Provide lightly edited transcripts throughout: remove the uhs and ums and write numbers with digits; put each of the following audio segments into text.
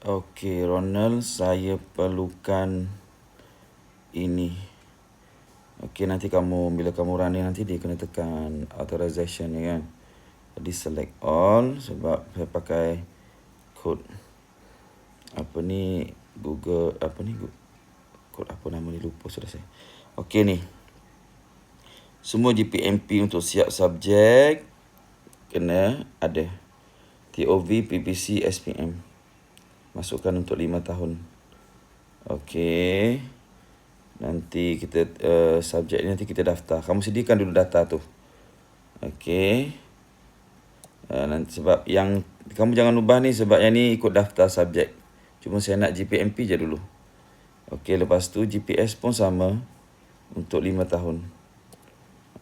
Okey, Ronald, saya perlukan ini. Okey, nanti bila kamu running nanti dia kena tekan authorization ni kan. Jadi select all sebab saya pakai kod Google kod apa nama ni, lupa sudah saya. Okey ni. Semua GPMP untuk siap subjek kena ada. TOV, PPC, SPM. Masukkan untuk 5 tahun. Okey. Nanti kita subjek ni nanti kita daftar. Kamu sediakan dulu data tu. Okey. Nanti sebab yang kamu jangan ubah ni sebab yang ni ikut daftar subjek. Cuma saya nak GPMP je dulu. Okey, lepas tu GPS pun sama untuk 5 tahun.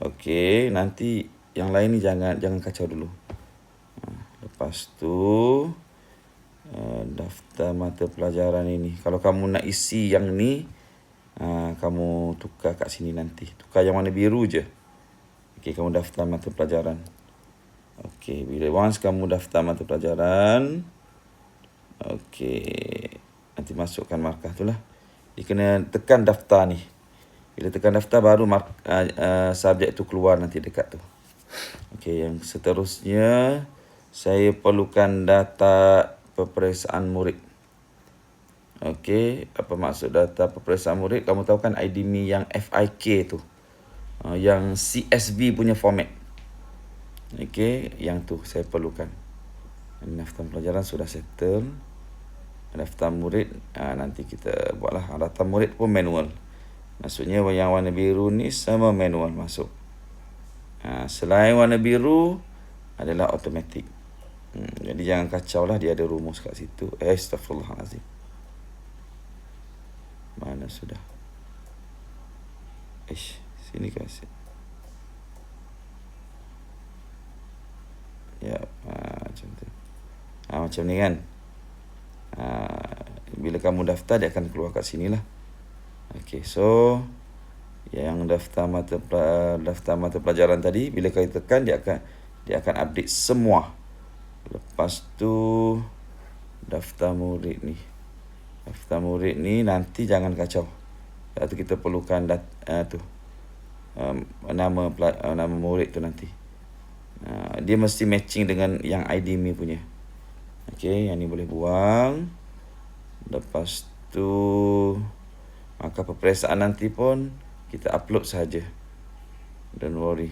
Okey, nanti yang lain ni jangan kacau dulu. Lepas tu daftar mata pelajaran ini. Kalau kamu nak isi yang ni, kamu tukar kat sini nanti. Tukar yang warna biru je. Okey, kamu daftar mata pelajaran. Okey, bila once kamu daftar mata pelajaran, okey, nanti masukkan markah tu lah. Dia kena tekan daftar ni. Bila tekan daftar baru subjek tu keluar nanti dekat tu. Okey, yang seterusnya saya perlukan data peperiksaan murid. Okey, apa maksud data peperiksaan murid? Kamu tahu kan IDMI yang FIK tu. Yang CSV punya format. Okey, yang tu saya perlukan. Daftar pelajaran sudah settle. Daftar murid, nanti kita buatlah. Daftar murid pun manual. Maksudnya yang warna biru ni sama manual masuk. Selain warna biru adalah automatic. Jadi jangan kacau lah, dia ada rumus kat situ. Astaghfirullahalazim. Mana sudah? Sini kasih. Ya, macam tu. Macam ni kan. Bila kamu daftar dia akan keluar kat sini lah. Okey, so yang daftar mata pelajaran tadi bila kau tekan dia akan update semua. Lepas tu daftar murid ni. Daftar murid ni nanti jangan kacau. Lepas tu kita perlukan nama murid tu nanti. Dia mesti matching dengan yang IDMI punya. Okey, yang ni boleh buang. Lepas tu maka peperiksaan nanti pun kita upload saja. Don't worry.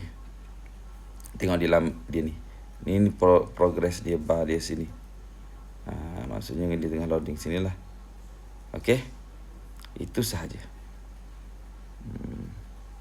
Tengok dia ni. Ini progress dia, bar dia sini. Maksudnya dia tengah loading sinilah. Okey. Itu sahaja.